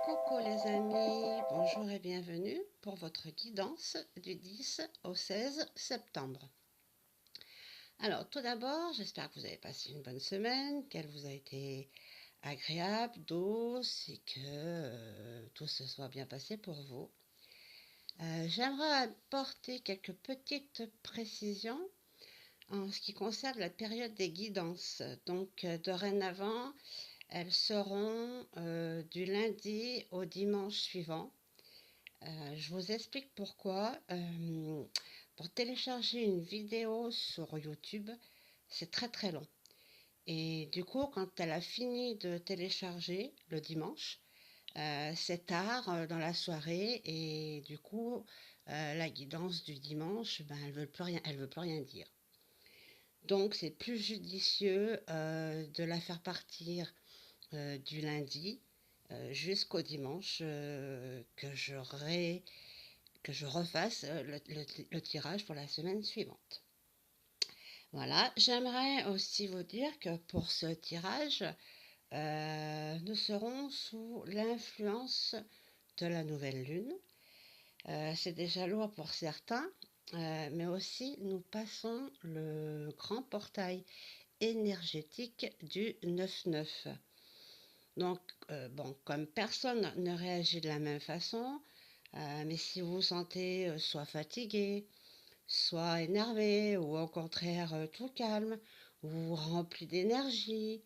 Coucou les amis, bonjour et bienvenue pour votre guidance du 10 au 16 septembre. Alors tout d'abord, j'espère que vous avez passé une bonne semaine, qu'elle vous a été agréable, douce et que tout se soit bien passé pour vous. J'aimerais apporter quelques petites précisions en ce qui concerne la période des guidances. Donc dorénavant, elles seront du lundi au dimanche suivant. Je vous explique pourquoi. Pour télécharger une vidéo sur YouTube, c'est très très long. Et du coup, quand elle a fini de télécharger le dimanche, c'est tard dans la soirée et du coup, la guidance du dimanche, ben, elle veut plus rien dire. Donc, c'est plus judicieux de la faire partir du lundi jusqu'au dimanche que je refasse le tirage pour la semaine suivante. Voilà, j'aimerais aussi vous dire que pour ce tirage, nous serons sous l'influence de la nouvelle lune. C'est déjà lourd pour certains, mais aussi nous passons le grand portail énergétique du 9-9. Donc, bon, comme personne ne réagit de la même façon, mais si vous vous sentez soit fatigué, soit énervé, ou au contraire tout calme, ou rempli d'énergie,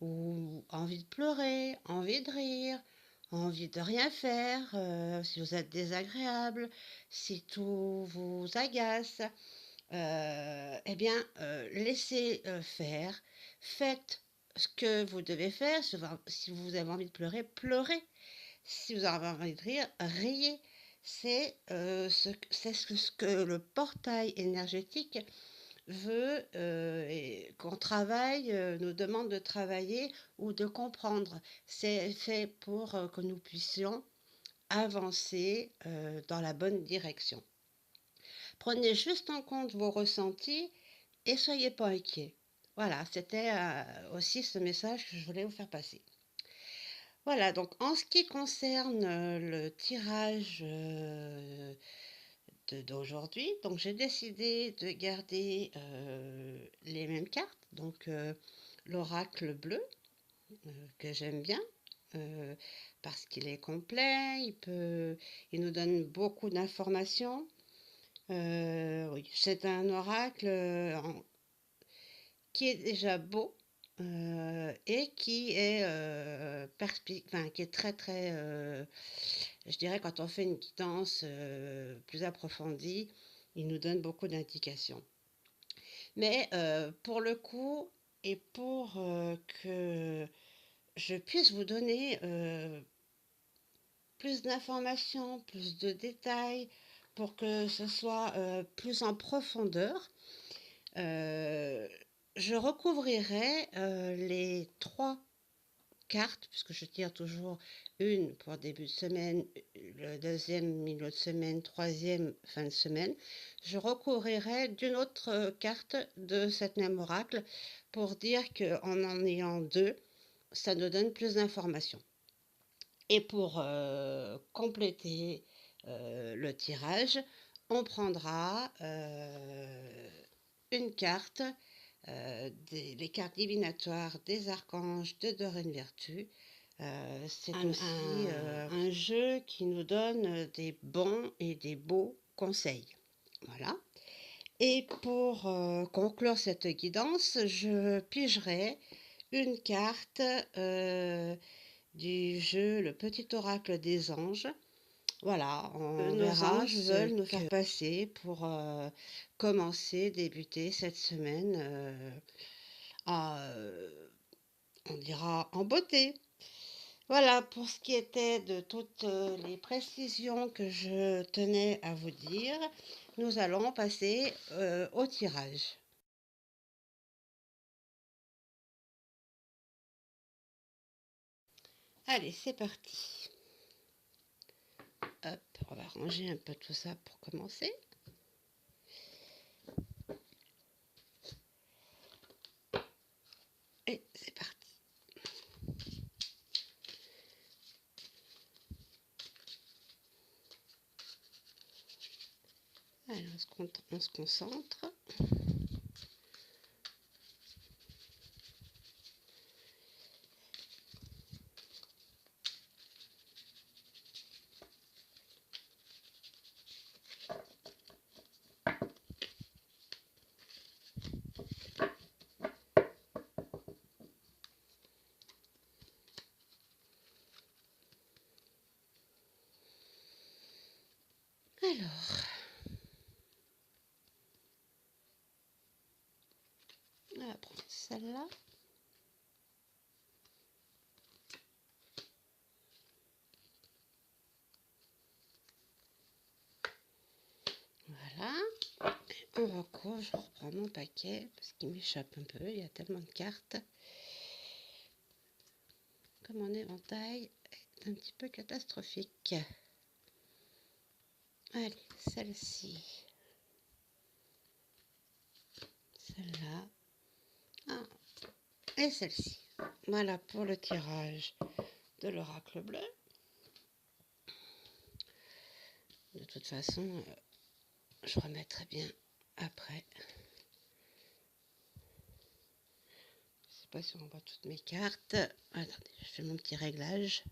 ou envie de pleurer, envie de rire, envie de rien faire, si vous êtes désagréable, si tout vous agace, eh bien, laissez faire, faites ce que vous devez faire. Si vous avez envie de pleurer, pleurez. Si vous avez envie de rire, riez. Ce que le portail énergétique veut qu'on travaille, nous demande de travailler ou de comprendre. C'est fait pour que nous puissions avancer dans la bonne direction. Prenez juste en compte vos ressentis et soyez pas inquiets. Voilà, c'était aussi ce message que je voulais vous faire passer. Voilà, donc en ce qui concerne le tirage d'aujourd'hui, donc j'ai décidé de garder les mêmes cartes, donc l'oracle bleu que j'aime bien parce qu'il est complet, il nous donne beaucoup d'informations. Oui, c'est un oracle qui est déjà beau et qui est très très, je dirais, quand on fait une guidance plus approfondie, il nous donne beaucoup d'indications. Mais pour le coup, et pour que je puisse vous donner plus d'informations, plus de détails, pour que ce soit plus en profondeur, euh, je recouvrirai les trois cartes, puisque je tire toujours une pour début de semaine, le deuxième milieu de semaine, troisième fin de semaine. Je recouvrirai d'une autre carte de cette même oracle pour dire qu'en en ayant deux, ça nous donne plus d'informations. Et pour compléter le tirage, on prendra une carte, les cartes divinatoires des archanges de Dorine Vertu. C'est aussi un jeu qui nous donne des bons et des beaux conseils. Voilà. Et pour conclure cette guidance, je pigerai une carte du jeu Le Petit Oracle des Anges. Voilà, nos anges veulent nous faire passer pour commencer, débuter cette semaine on dira en beauté. Voilà pour ce qui était de toutes les précisions que je tenais à vous dire. Nous allons passer au tirage. Allez, c'est parti. Hop, on va ranger un peu tout ça pour commencer. Et c'est parti. on se concentre. Alors, on va prendre celle-là. Voilà. On recourt, je reprends mon paquet parce qu'il m'échappe un peu, il y a tellement de cartes que mon éventail est un petit peu catastrophique. Allez, celle-ci, celle-là, ah, et celle-ci. Voilà pour le tirage de l'oracle bleu. De toute façon, je remettrai bien après. Je sais pas si on voit toutes mes cartes. Attendez, je fais mon petit réglage.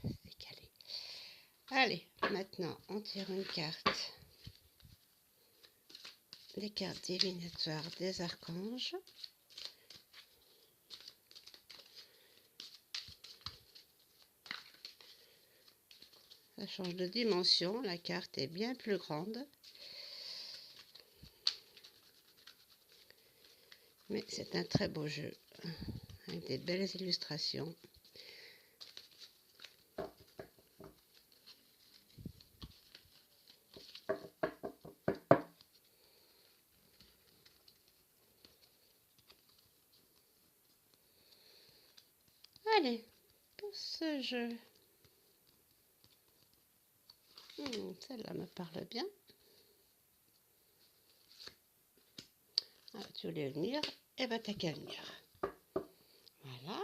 Décalé. Allez, maintenant on tire une carte. Les cartes divinatoires des archanges. Ça change de dimension, la carte est bien plus grande. Mais c'est un très beau jeu, avec des belles illustrations. Allez, pour ce jeu. Celle-là me parle bien. Ah, tu voulais venir, et ben t'as qu'à venir. Voilà.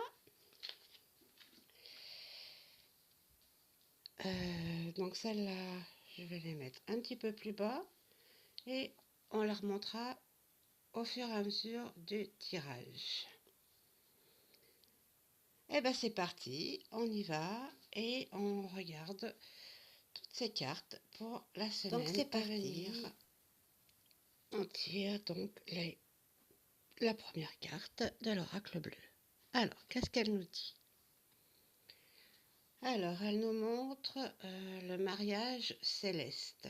Donc celle-là, je vais les mettre un petit peu plus bas et on la remontera au fur et à mesure du tirage. Et ben c'est parti, on y va et on regarde toutes ces cartes pour la semaine à venir. On tire donc la première carte de l'oracle bleu. Alors, qu'est-ce qu'elle nous dit? Alors, elle nous montre le mariage céleste.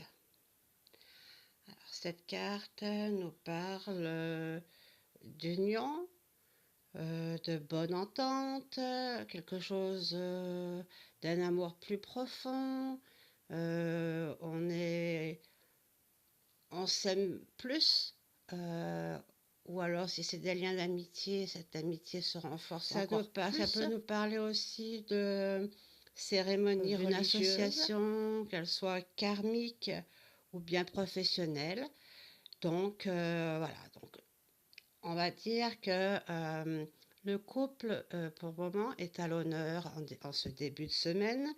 Alors, cette carte nous parle d'union, de bonne entente, quelque chose d'un amour plus profond. On s'aime plus. Ou alors, si c'est des liens d'amitié, cette amitié se renforce encore plus. Ça peut nous parler aussi de cérémonie d'une association, qu'elle soit karmique ou bien professionnelle. Donc, voilà. Donc, on va dire que le couple, pour le moment, est à l'honneur en ce début de semaine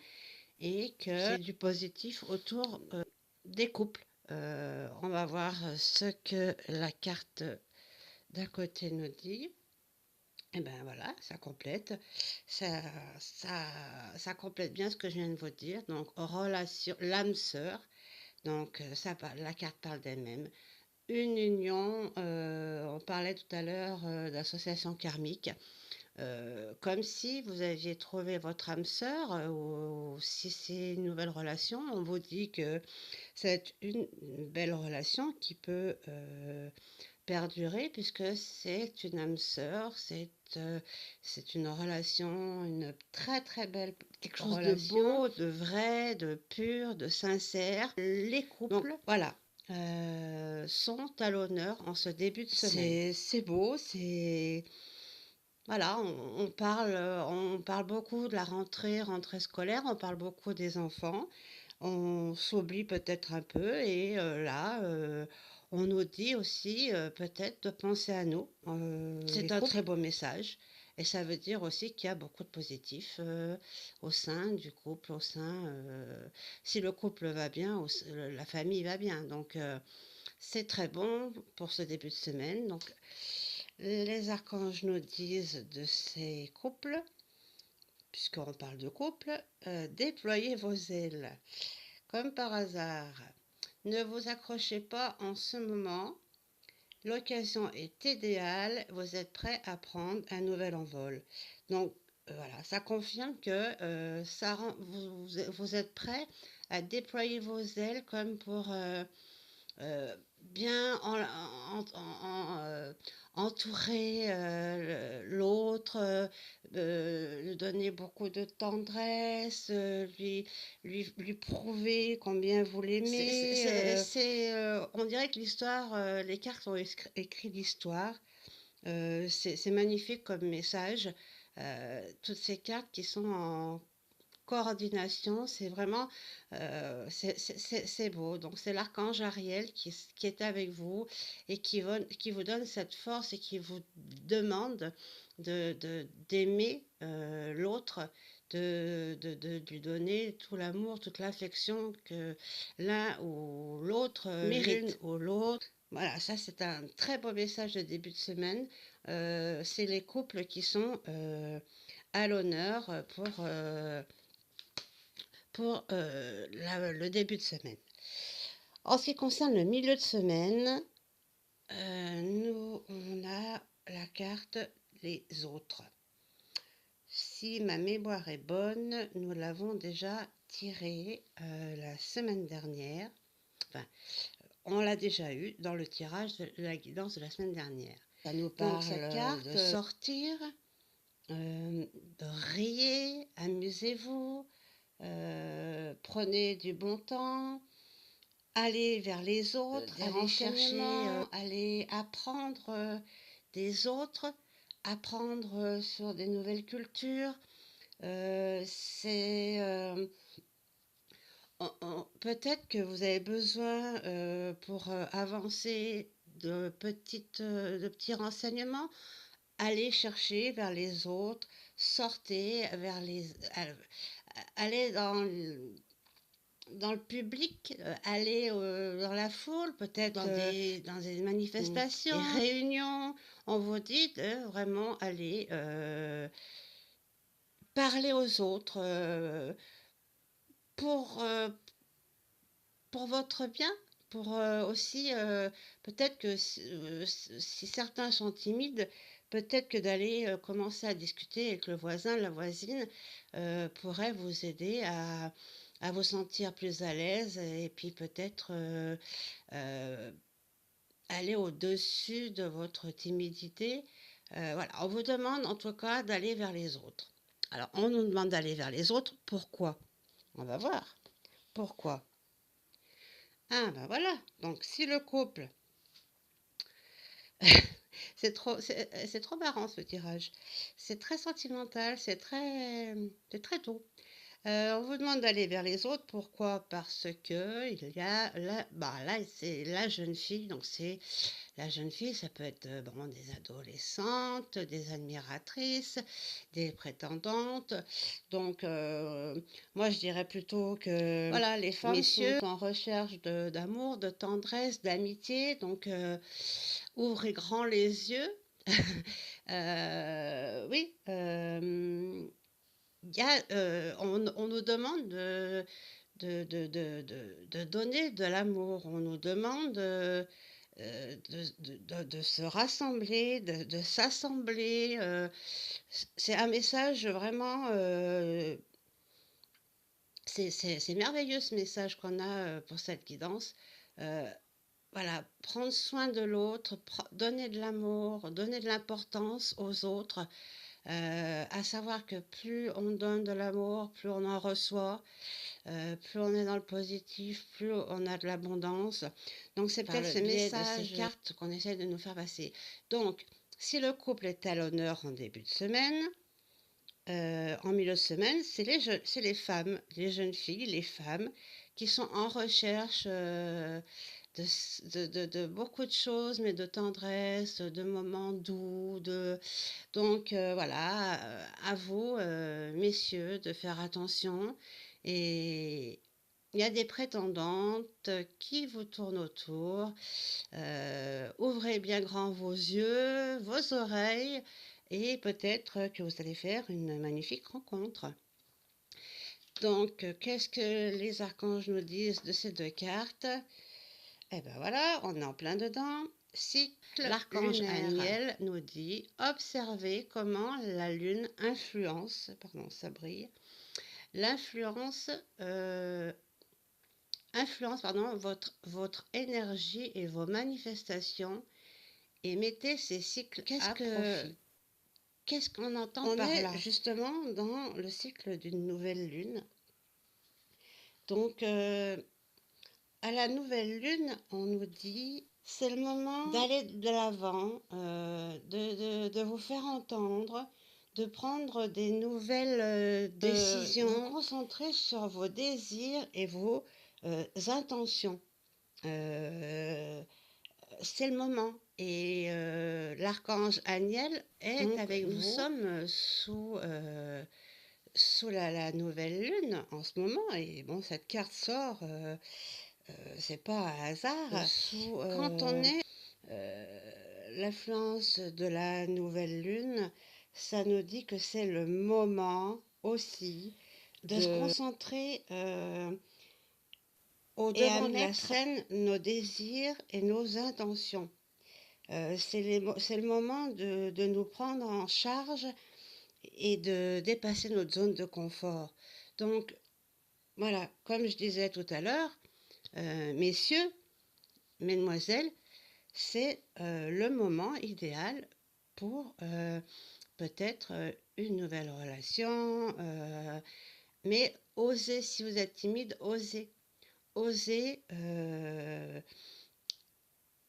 et que c'est du positif autour des couples. On va voir ce que la carte d'à côté nous dit. Et ben voilà, ça complète. Ça complète bien ce que je viens de vous dire. Donc, relation, l'âme sœur. Donc, la carte parle d'elle-même. Une union, on parlait tout à l'heure d'association karmique. Comme si vous aviez trouvé votre âme sœur, ou si c'est une nouvelle relation, on vous dit que c'est une belle relation qui peut perdurer puisque c'est une âme sœur, c'est une relation, une très très belle, quelque chose de beau, de vrai, de pur, de sincère. Les couples, donc, voilà, sont à l'honneur en ce début de semaine. C'est beau, c'est... Voilà, on parle beaucoup de la rentrée scolaire, on parle beaucoup des enfants, on s'oublie peut-être un peu et là, on nous dit aussi peut-être de penser à nous. C'est un très beau message Et ça veut dire aussi qu'il y a beaucoup de positifs au sein du couple, si le couple va bien, la famille va bien. Donc, c'est très bon pour ce début de semaine. Donc, les archanges nous disent de ces couples, puisqu'on parle de couple, déployez vos ailes. Comme par hasard, ne vous accrochez pas en ce moment. L'occasion est idéale, vous êtes prêt à prendre un nouvel envol. Donc voilà, ça confirme que vous êtes prêt à déployer vos ailes comme pour bien entourer l'autre, lui donner beaucoup de tendresse, lui prouver combien vous l'aimez. On dirait que l'histoire, les cartes ont écrit l'histoire. C'est magnifique comme message. Toutes ces cartes qui sont en coordination, c'est vraiment c'est beau. Donc c'est l'archange Ariel qui est avec vous et qui vous donne cette force et qui vous demande d'aimer l'autre, de lui donner tout l'amour, toute l'affection que l'un ou l'autre mérite. L'une ou l'autre. Voilà, ça c'est un très beau message de début de semaine. C'est les couples qui sont à l'honneur pour le début de semaine. En ce qui concerne le milieu de semaine, on a la carte les autres. Si ma mémoire est bonne, nous l'avons déjà tirée la semaine dernière. Enfin, on l'a déjà eu dans le tirage de la guidance de la semaine dernière. Ça nous parle donc, cette carte, de sortir, de rier, amusez-vous, prenez du bon temps, allez vers les autres, allez chercher, allez apprendre des autres, apprendre sur des nouvelles cultures. Peut-être que vous avez besoin pour avancer de petits renseignements. Allez chercher vers les autres, sortez allez dans le public, aller dans la foule, peut-être dans des manifestations, des réunions. On vous dit de vraiment aller parler aux autres pour votre bien, pour aussi, peut-être que si certains sont timides, peut-être que d'aller commencer à discuter avec le voisin, la voisine, pourrait vous aider à vous sentir plus à l'aise et puis peut-être aller au-dessus de votre timidité. Voilà, on vous demande en tout cas d'aller vers les autres. Alors, on nous demande d'aller vers les autres. Pourquoi? On va voir. Pourquoi? Ah, ben voilà. Donc, si le couple... c'est trop marrant ce tirage. C'est très sentimental, c'est très doux. On vous demande d'aller vers les autres. Pourquoi? Parce que il y a là c'est la jeune fille. Donc c'est la jeune fille, ça peut être bon, des adolescentes, des admiratrices, des prétendantes. Donc moi je dirais plutôt que voilà, les femmes sont en recherche d'amour, de tendresse, d'amitié. Donc ouvrez grand les yeux. Oui. On nous demande de donner de l'amour, on nous demande de se rassembler, de s'assembler. C'est un message vraiment... c'est merveilleux ce message qu'on a pour cette guidance. Voilà, prendre soin de l'autre, donner de l'amour, donner de l'importance aux autres. À savoir que plus on donne de l'amour, plus on en reçoit, plus on est dans le positif, plus on a de l'abondance. Donc c'est peut-être ce message de ces cartes qu'on essaie de nous faire passer. Donc, si le couple est à l'honneur en début de semaine, en milieu de semaine, c'est les femmes, les jeunes filles, les femmes qui sont en recherche de beaucoup de choses, mais de tendresse, de moments doux, donc voilà, à vous, messieurs, de faire attention. Et il y a des prétendantes qui vous tournent autour. Ouvrez bien grand vos yeux, vos oreilles, et peut-être que vous allez faire une magnifique rencontre. Donc, qu'est-ce que les archanges nous disent de ces deux cartes? Eh ben voilà, on est en plein dedans. Cycle L'archange lunaire. Aniel nous dit observez comment la lune influence, pardon, ça brille, l'influence votre énergie et vos manifestations, et mettez ces cycles à profit. Qu'est-ce qu'on entend par là? On est justement dans le cycle d'une nouvelle lune. Donc, à la nouvelle lune, on nous dit c'est le moment d'aller de l'avant, de vous faire entendre, de prendre des nouvelles décisions, de vous concentrer sur vos désirs et vos intentions. C'est le moment. Et l'archange Aniel est donc avec vous. Nous sommes sous la nouvelle lune en ce moment. Et bon, cette carte sort, c'est pas un hasard. Quand on est l'influence de la nouvelle lune, ça nous dit que c'est le moment aussi de se concentrer au devant de la scène nos désirs et nos intentions. C'est le moment de nous prendre en charge et de dépasser notre zone de confort. Donc, voilà, comme je disais tout à l'heure, messieurs, mesdemoiselles, c'est le moment idéal pour peut-être une nouvelle relation, mais osez, si vous êtes timide, osez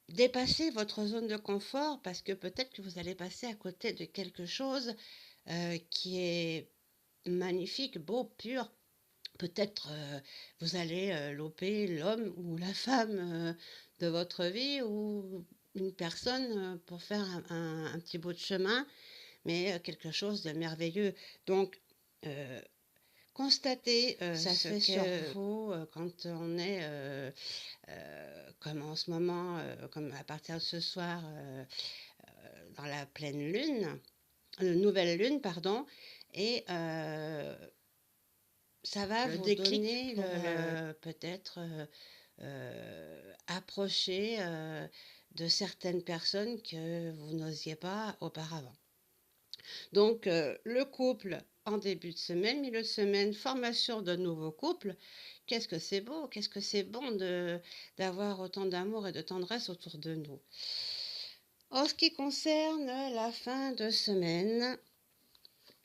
dépasser votre zone de confort, parce que peut-être que vous allez passer à côté de quelque chose qui est magnifique, beau, pur. Peut-être vous allez louper l'homme ou la femme de votre vie, ou une personne pour faire un petit bout de chemin, mais quelque chose de merveilleux. Donc, constatez ça se fait sur vous quand on est comme en ce moment, comme à partir de ce soir, dans la pleine lune, nouvelle lune, pardon, et ça va vous donner peut-être approcher de certaines personnes que vous n'osiez pas auparavant. Donc, le couple en début de semaine, milieu de semaine, formation de nouveaux couples. Qu'est-ce que c'est beau, qu'est-ce que c'est bon d'avoir autant d'amour et de tendresse autour de nous. En ce qui concerne la fin de semaine,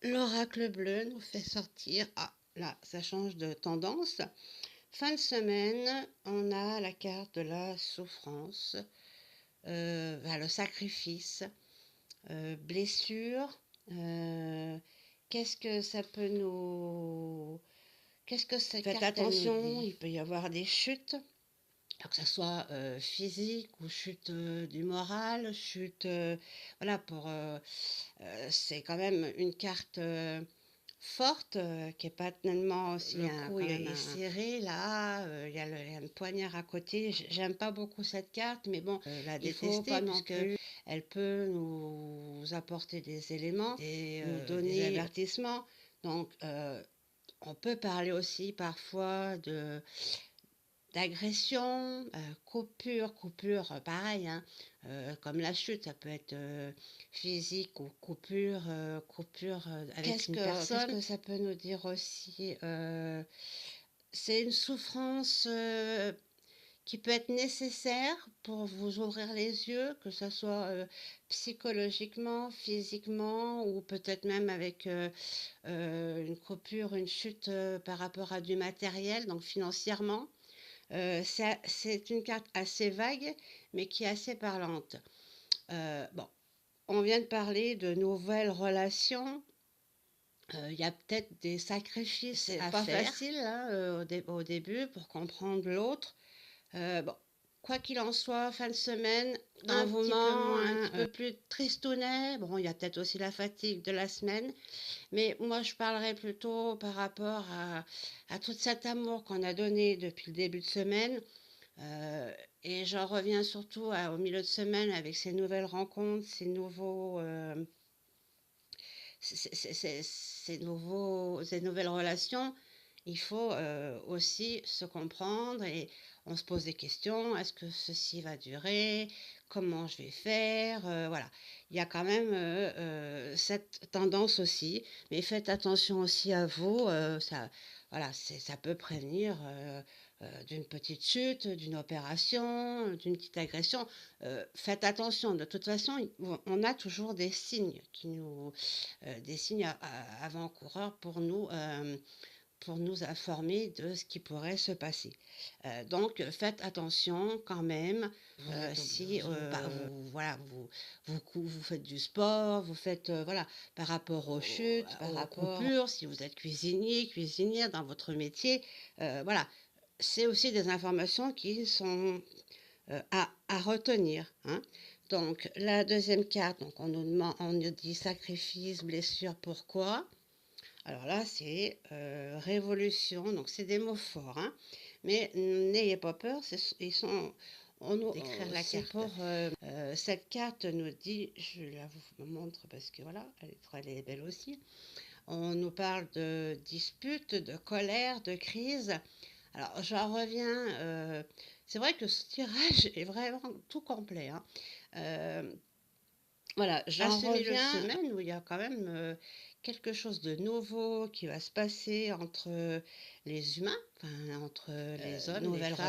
l'oracle bleu nous fait sortir... Ah, là, ça change de tendance. Fin de semaine, on a la carte de la souffrance, le sacrifice, blessure. Qu'est-ce que ça peut nous... Qu'est-ce que cette carte nous dit? Faites attention, il peut y avoir des chutes, que ce soit physique ou chute du moral, chute... voilà, c'est quand même une carte forte, qui n'est pas tellement aussi... Le cou est serré, là, il y a une poignard à côté. J'aime pas beaucoup cette carte, mais bon, la détester, pas non plus. Elle peut nous apporter des éléments, nous donner des avertissements. Donc, on peut parler aussi parfois d'agression, coupure, pareil, hein, comme la chute, ça peut être physique ou coupure avec une personne. Qu'est-ce que ça peut nous dire aussi? C'est une souffrance qui peut être nécessaire pour vous ouvrir les yeux, que ce soit psychologiquement, physiquement, ou peut-être même avec une coupure, une chute par rapport à du matériel, donc financièrement. C'est une carte assez vague, mais qui est assez parlante. Bon, on vient de parler de nouvelles relations. Il y a peut-être des sacrifices à faire. C'est pas facile hein, au début pour comprendre l'autre. Bon, quoi qu'il en soit, fin de semaine, Un un petit peu moment moins, un petit peu plus tristounet. Bon, il y a peut-être aussi la fatigue de la semaine, mais moi, je parlerais plutôt par rapport à tout cet amour qu'on a donné depuis le début de semaine. Euh, et j'en reviens surtout au milieu de semaine avec ces nouvelles rencontres, ces nouvelles relations. Il faut aussi se comprendre et on se pose des questions. Est-ce que ceci va durer? Comment je vais faire? Voilà. Il y a quand même cette tendance aussi. Mais faites attention aussi à vous. Voilà, ça peut prévenir d'une petite chute, d'une opération, d'une petite agression. Faites attention. De toute façon, on a toujours des signes des signes avant-coureurs pour nous informer de ce qui pourrait se passer. Donc, faites attention quand même. Si voilà, vous faites du sport, vous faites voilà, par rapport aux chutes, par rapport aux coupures, si vous êtes cuisinier, cuisinière dans votre métier, voilà, c'est aussi des informations qui sont à retenir. Hein. Donc, la deuxième carte, donc on nous dit sacrifice, blessure, pourquoi? Alors là, c'est révolution, donc c'est des mots forts, hein. Mais n'ayez pas peur, ils sont, décrire la carte. Cette carte nous dit, je la vous montre parce que voilà, elle est belle aussi. On nous parle de dispute, de colère, de crise. Alors j'en reviens, c'est vrai que ce tirage est vraiment tout complet, hein. Euh, voilà, j'en reviens semaine où il y a quand même quelque chose de nouveau qui va se passer entre les humains, enfin, entre les hommes, nouvelles les femmes,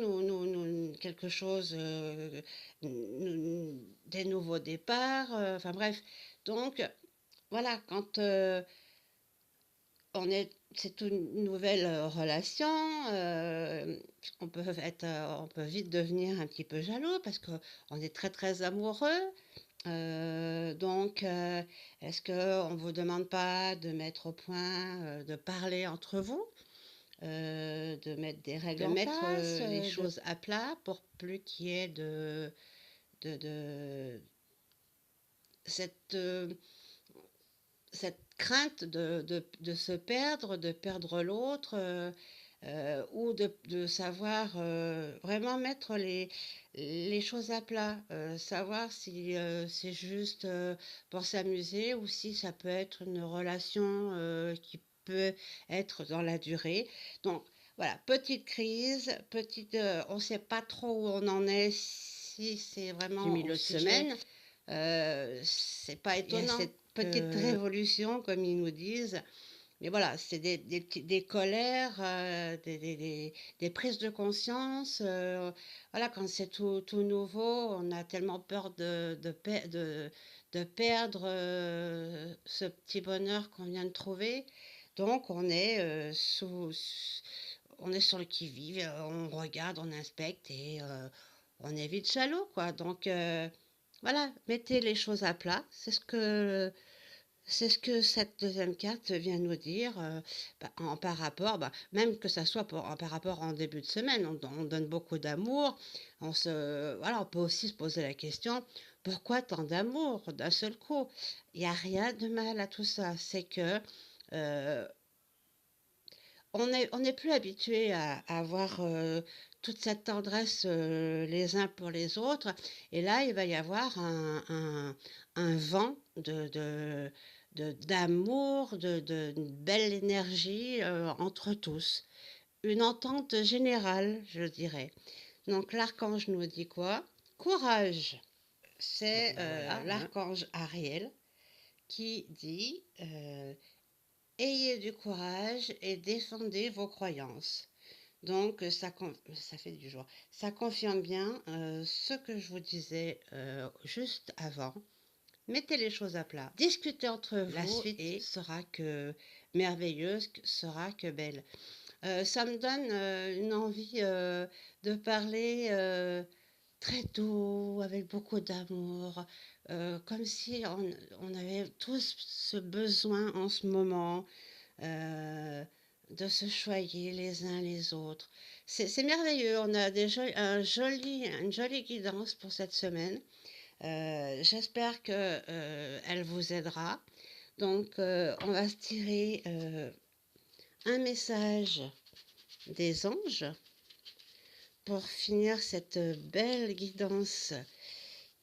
relations, quelque chose, des nouveaux départs, enfin bref. Donc voilà, quand c'est une nouvelle relation, on peut vite devenir un petit peu jaloux parce qu'on est très très amoureux. Donc, est-ce qu'on ne vous demande pas de mettre au point, de parler entre vous, de mettre des règles en place, les choses à plat pour plus qu'il y ait de cette, cette crainte de se perdre, de perdre l'autre, ou de savoir vraiment mettre les choses à plat, savoir si c'est juste pour s'amuser ou si ça peut être une relation qui peut être dans la durée. Donc voilà, petite crise, on ne sait pas trop où on en est, si c'est vraiment du milieu de semaine. C'est pas étonnant. Il y a cette petite révolution, comme ils nous disent. Mais voilà, c'est des colères, des prises de conscience. Voilà, quand c'est tout nouveau, on a tellement peur de perdre ce petit bonheur qu'on vient de trouver. Donc, on est sur le qui-vive, on regarde, on inspecte et on est vite jaloux, quoi. Donc, voilà, mettez les choses à plat. C'est ce que cette deuxième carte vient nous dire par rapport, même que ça soit par rapport en début de semaine, on donne beaucoup d'amour. Voilà, on peut aussi se poser la question, pourquoi tant d'amour d'un seul coup? Il n'y a rien de mal à tout ça. C'est que euh, on n'est plus habitué à avoir toute cette tendresse les uns pour les autres. Et là, il va y avoir un vent d'amour, une belle énergie entre tous. Une entente générale, je dirais. Donc l'archange nous dit quoi? Courage. C'est voilà, l'archange Ariel qui dit ayez du courage et défendez vos croyances. Donc, ça fait du jour. Ça confirme bien ce que je vous disais juste avant. Mettez les choses à plat. Discutez entre vous. La suite sera que merveilleuse, sera que belle. Ça me donne une envie de parler très doux, avec beaucoup d'amour, comme si on avait tous ce besoin en ce moment euh, de se choyer les uns les autres. C'est merveilleux. On a une jolie guidance pour cette semaine. J'espère que elle vous aidera. Donc, on va se tirer un message des anges pour finir cette belle guidance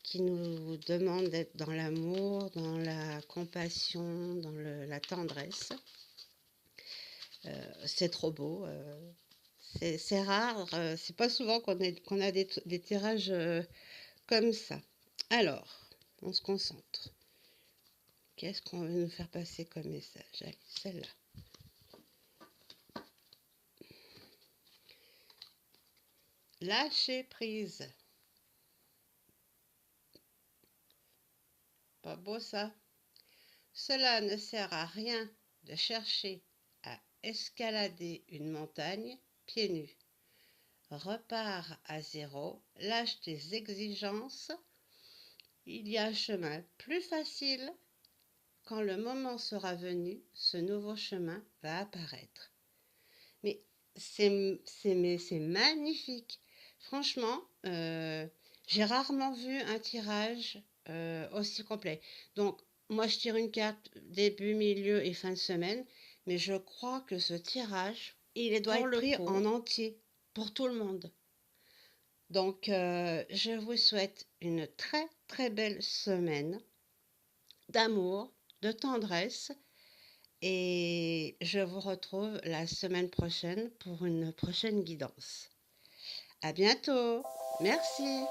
qui nous demande d'être dans l'amour, dans la compassion, dans la tendresse. C'est trop beau. C'est rare. C'est pas souvent qu'on a des tirages comme ça. Alors, on se concentre. Qu'est-ce qu'on veut nous faire passer comme message? Allez, celle-là. Lâcher prise. Pas beau ça? Cela ne sert à rien de chercher à escalader une montagne pieds nus. Repars à zéro, lâche tes exigences. Il y a un chemin plus facile. Quand le moment sera venu, ce nouveau chemin va apparaître. Mais c'est magnifique. Franchement, j'ai rarement vu un tirage aussi complet. Donc, moi, je tire une carte début, milieu et fin de semaine, mais je crois que ce tirage, il doit être pris en entier pour tout le monde. Donc, je vous souhaite une très, très belle semaine d'amour, de tendresse, et je vous retrouve la semaine prochaine pour une prochaine guidance. À bientôt. Merci.